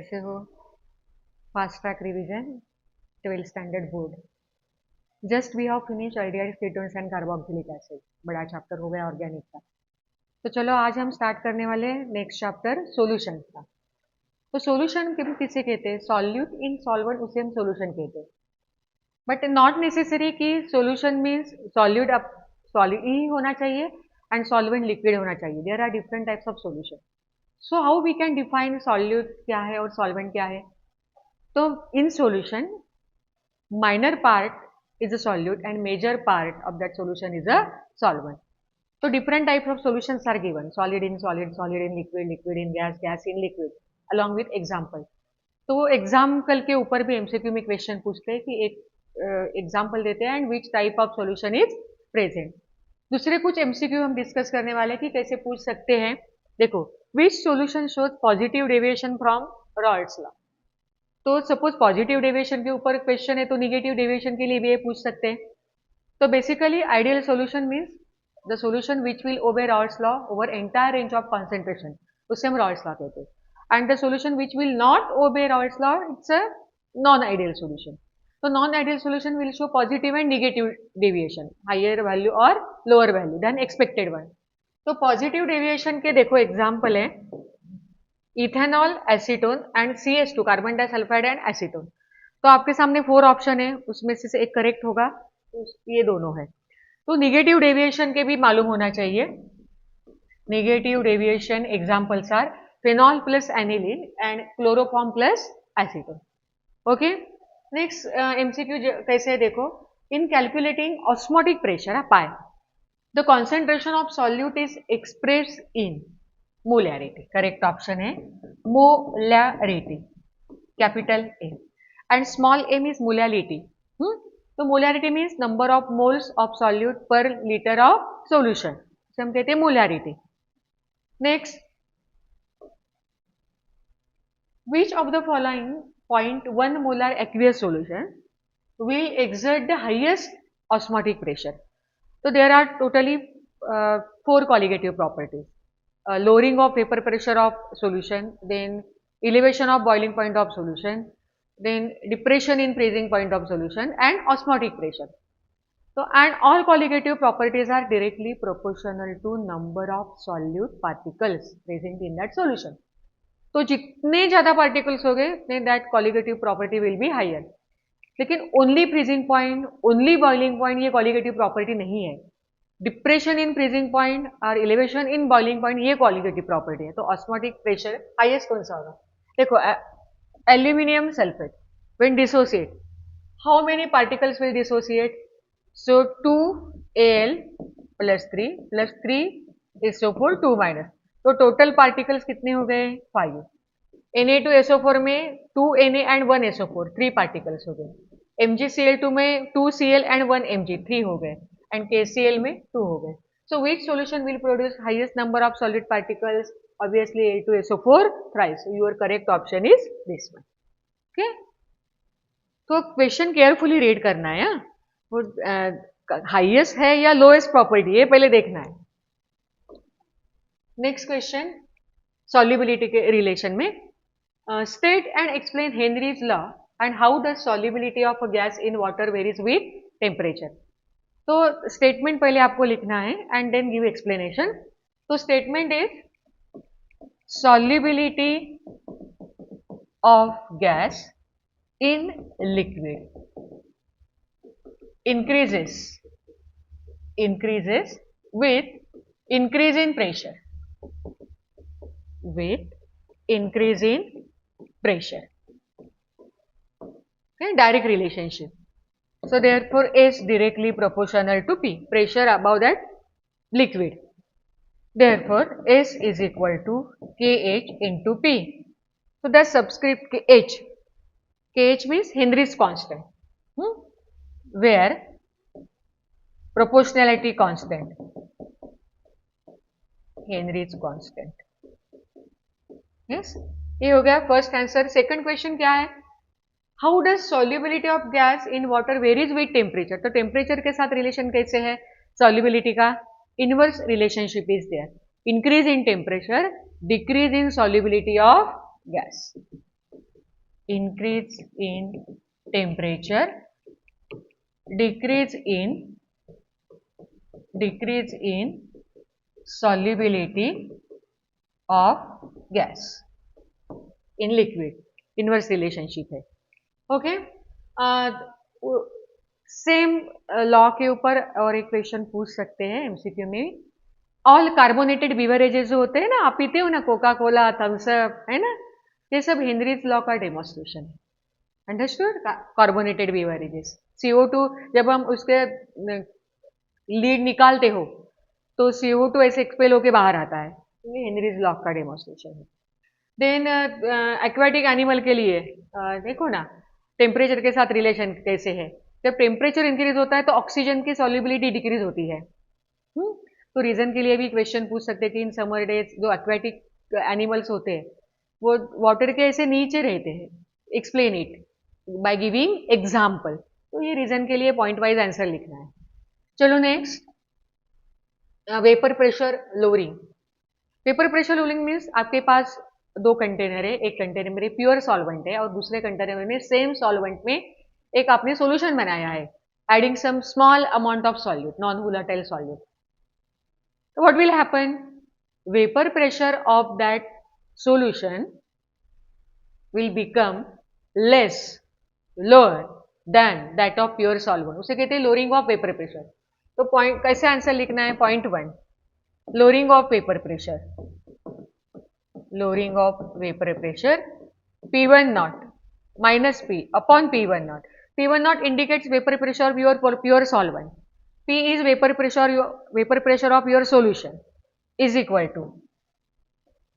कैसे हो? Fast track revision 12th standard board. Just we have finish aldehyde ketones and carboxylic acid. बड़ा chapter हो गया organic का। तो चलो आज हम स्टार्ट करने वाले हैं नेक्स्ट चैप्टर सोल्यूशन का। तो सोल्यूशन किसे कहते हैं? सॉल्यूट इन सॉल्वेंट, उसे हम सोल्यूशन कहते हैं। बट नॉट नेसेसरी कि सोल्यूशन मीन्स सॉल्यूट अब सॉलिड ही होना चाहिए एंड सॉल्वेंट लिक्विड होना चाहिए। There are different types of solution. So how we can define solute क्या है और सॉल्वेंट क्या है? तो इन solution minor part is a solute and major part of that solution is a solvent. So different types of solutions are given: solid in solid, solid in liquid, liquid in gas, gas in liquid, along with example. तो वो example के ऊपर भी MCQ में question पूछते हैं कि एक एग्जाम्पल देते हैं and which type of solution is present. दूसरे कुछ एमसीक्यू हम डिस्कस करने वाले हैं कि कैसे पूछ सकते हैं। देखो, which solution shows positive deviation from Raoult's law. तो सपोज पॉजिटिव डेविएशन के ऊपर क्वेश्चन है तो निगेटिव डेविएशन के लिए भी ये पूछ सकते हैं। तो basically ideal solution means the solution which will obey Raoult's law over entire range of concentration, उसे हम रॉल्ट्स लॉ कहते हैं। And the solution which will not obey Raoult's law, it's a non ideal solution. तो non ideal solution will show positive and negative deviation, higher value और lower value than expected one. तो positive deviation के देखो example है ethanol, acetone and CH2 carbon disulphide and acetone. तो आपके सामने 4 option है, उसमें से एक करेक्ट होगा, तो ये दोनों है। तो निगेटिव डेविएशन के भी मालूम होना चाहिए। Negative deviation examples are phenol plus aniline and chloroform plus acetone. Okay, next MCQ कैसे है देखो, इन कैलकुलेटिंग ऑस्मोटिक प्रेशर पाए the concentration of solute is express in molarity. Correct option है molarity, capital A, and small m is molality. तो molarity means number of moles of solute per litre of solution, इसे हम कहते हैं molarity. Next, which of the following 0.1 molar aqueous solution will exert the highest osmotic pressure? So there are totally 4 colligative properties. Lowering of vapor pressure of solution, then elevation of boiling point of solution, then depression in freezing point of solution and osmotic pressure. So and all colligative properties are directly proportional to number of solute particles present in that solution. तो जितने ज्यादा particles हो गए उतने that colligative property will be higher. लेकिन only freezing point, only boiling point ये colligative property नहीं है। डिप्रेशन इन फ्रीजिंग पॉइंट और एलिवेशन इन बॉइलिंग पॉइंट ये कॉलिगेटिव प्रॉपर्टी है। तो ऑस्मोटिक प्रेशर हाईएस्ट कौन सा होगा? देखो, aluminium sulphate when dissociate, how many particles will dissociate? So 2Al + 3 + 3 2 minus, तो टोटल पार्टिकल्स कितने हो गए? 5। Na2SO4 में 2Na एंड 1SO4 3 पार्टिकल्स हो गए। MgCl2 में 2Cl एंड 1 Mg 3 हो गए एंड KCl में 2 हो गए। So which solution will produce highest number of solid particles? Obviously Al2SO4 thrice. Your correct option is this one. Okay, तो क्वेश्चन केयरफुली रीड करना है। वो हाईएस्ट है या लोएस्ट प्रॉपर्टी, ये पहले देखना है। नेक्स्ट क्वेश्चन सॉल्युबिलिटी के रिलेशन में, state and explain Henry's law and how the solubility of a gas in water varies with temperature. तो स्टेटमेंट पहले आपको लिखना है एंड देन गिव एक्सप्लेनेशन। तो statement is solubility of gas in liquid increases with increase in pressure, with increase in pressure. Okay, direct relationship. So therefore S directly proportional to P, pressure above that liquid. Therefore S is equal to KH into P. So that subscript H, KH means Henry's constant, where proportionality constant, Henry's constant. Yes, ये हो गया first answer. Second question क्या है? How does solubility of gas in water varies with temperature. तो temperature के साथ relation कैसे है सॉल्युबिलिटी का? Inverse relationship is there, increase in temperature decrease in solubility of gas. increase in temperature, decrease in solubility of gas in liquid. Inverse relationship है. Okay, same law के ऊपर और एक क्वेश्चन पूछ सकते हैं एमसीक्यू में. ऑल कार्बोनेटेड बिवरेजेस जो होते हैं ना, आप पीते हो ना, कोका कोला, थम्स अप, है ना, ये सब हेनरीज लॉ का डेमोन्स्ट्रेशन है. अंडरस्टूड? कार्बोनेटेड बिवरेजेस, CO2 जब हम उसके लीड निकालते हो तो CO2 ऐसे एक्सपेल होके बाहर आता है. ये हेनरीज लॉ का डेमोन्स्ट्रेशन है. देन एक्वाटिक एनिमल के लिए देखो ना, टेम्परेचर के साथ रिलेशन कैसे है. जब टेम्परेचर इंक्रीज होता है तो ऑक्सीजन की सॉल्युबिलिटी डिक्रीज होती है. तो रीजन के लिए भी क्वेश्चन पूछ सकते हैं कि इन समर डेज जो एक्वाटिक एनिमल्स होते हैं वो वाटर के ऐसे नीचे रहते हैं. Explain it by giving example. तो ये रीजन के लिए पॉइंट वाइज आंसर लिखना है. चलो next, vapour pressure lowering. Vapour pressure lowering means आपके पास दो कंटेनर है, एक कंटेनर में प्योर सॉल्वेंट है और दूसरे कंटेनर में सेम सॉल्वेंट में एक आपने सॉल्यूशन बनाया है, adding some small amount of solute, non volatile solute. What will happen? Vapor pressure of that solution will become less, lower than that of pure solvent. उसे कहते हैं lowering of vapor pressure. तो point कैसे answer लिखना है? Point 1, lowering of vapor pressure, lowering of vapor pressure, P1 naught minus P upon P1 naught. P1 naught indicates vapor pressure of your pure solvent. P is vapor pressure of your solution is equal to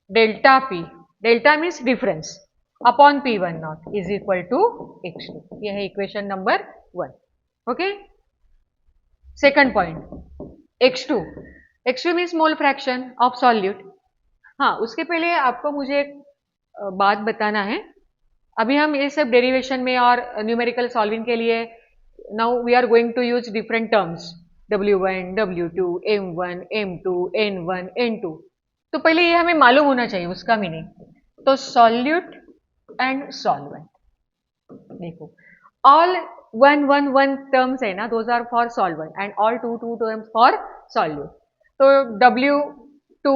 delta P, delta means difference, upon P1 naught is equal to X2. यह है equation number 1. Okay, second point X2. X2 means mole fraction of solute. हाँ, उसके पहले आपको मुझे एक बात बताना है. अभी हम ये सब डेरिवेशन में और न्यूमेरिकल सॉल्विंग के लिए now we are going to use different terms, W1, W2, M1, M2, N1, N2. तो पहले ये हमें मालूम होना चाहिए उसका मीनिंग. तो सॉल्यूट एंड सॉल्वेंट, देखो ऑल 1 टर्म्स है ना, those are for solvent and all 2 terms for solute. तो W2,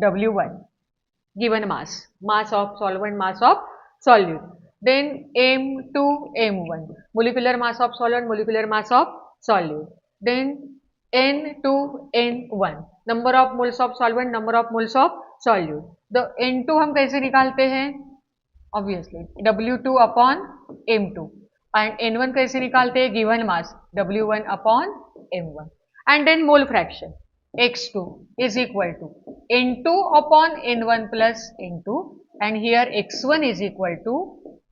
W1 given mass of solvent, mass of solute. Then M2, M1 molecular mass of solvent, molecular mass of solute. Then N2, N1 number of moles of solvent, number of moles of solute. The N2 हम कैसे निकालते हैं? Obviously W2 upon M2. And N1 कैसे निकालते हैं? Given mass W1 upon M1. And then mole fraction X2 is equal to N2 upon N1 plus N2, and here X1 is equal to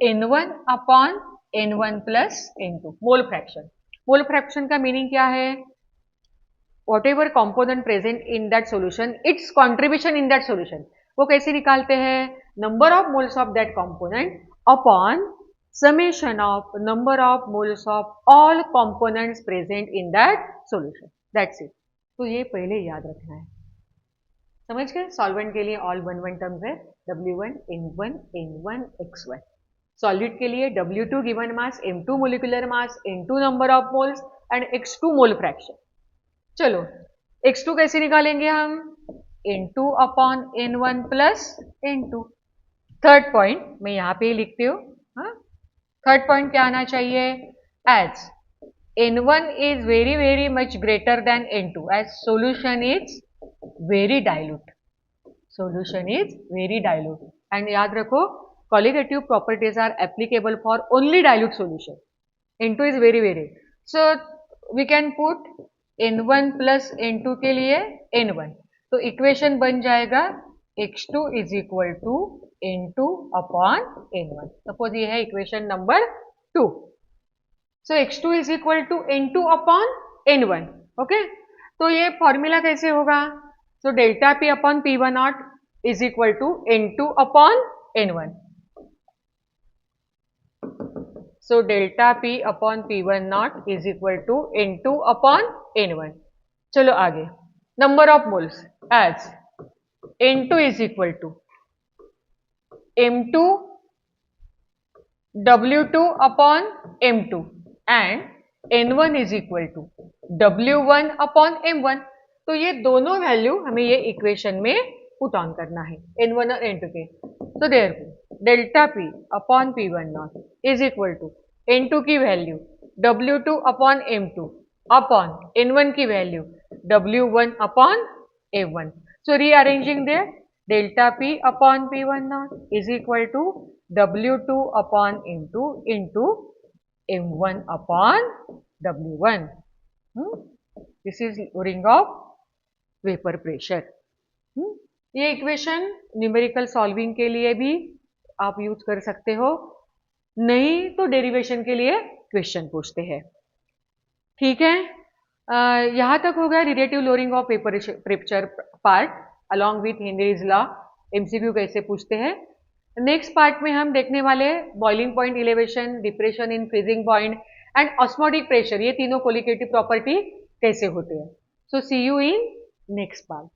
N1 upon N1 plus N2. Mole fraction. Mole fraction का meaning क्या है? whatever component present in that solution, its contribution in that solution. वो कैसे निकालते हैं? number of moles of that component upon summation of number of moles of all components present in that solution. That's it. तो ये पहले याद रखना है. समझ गए? सॉल्वेंट के लिए ऑल 1 टर्म्स है, W1, N1, N1, X1. Solute के लिए W2 given mass, M2 molecular mass, N2 number of moles and X2 mole fraction. चलो X2 कैसे निकालेंगे हम? N2 upon N1 plus N2. Third point मैं यहाँ पे ही लिखती हूँ. थर्ड पॉइंट क्या आना चाहिए? As N1 is very much greater than N2 as solution is very dilute. Solution is very dilute. And याद रखो, colligative properties are applicable for only dilute solution. N2 is very. So we can put N1 plus N2 के लिए N1. तो equation बन जाएगा X2 is equal to N2 upon N1. Suppose ये है equation number 2. So X2 is equal to N2 upon N1. Okay? तो ये formula कैसे होगा? So delta P upon P1 naught is equal to N2 upon N1. So delta P upon P1 naught is equal to N2 upon N1. चलो आगे. Number of moles as N2 is equal to M2 W2 upon M2 and N1 is equal to W1 upon M1। तो ये दोनों value हमें ये equation में put on करना है, N1 और N2 के। तो therefore delta P upon P1 not is equal to N2 की value W2 upon M2 upon N1 की value W1 upon M1। So rearranging there, delta P upon P1 naught is equal to W2 upon M2 into M1 upon W1. This is ring of vapor pressure. ये equation numerical solving के लिए भी आप use कर सकते हो, नहीं तो डेरिवेशन के लिए क्वेश्चन पूछते हैं। ठीक है, यहाँ तक हो गया relative lowering of vapour pressure part along with Henry's law. MCQ कैसे पूछते हैं। नेक्स्ट पार्ट में हम देखने वाले boiling point elevation, depression in freezing point and osmotic pressure, ये तीनों कोलिगेटिव प्रॉपर्टी कैसे होते हैं। सो सी यू इन नेक्स्ट पार्ट।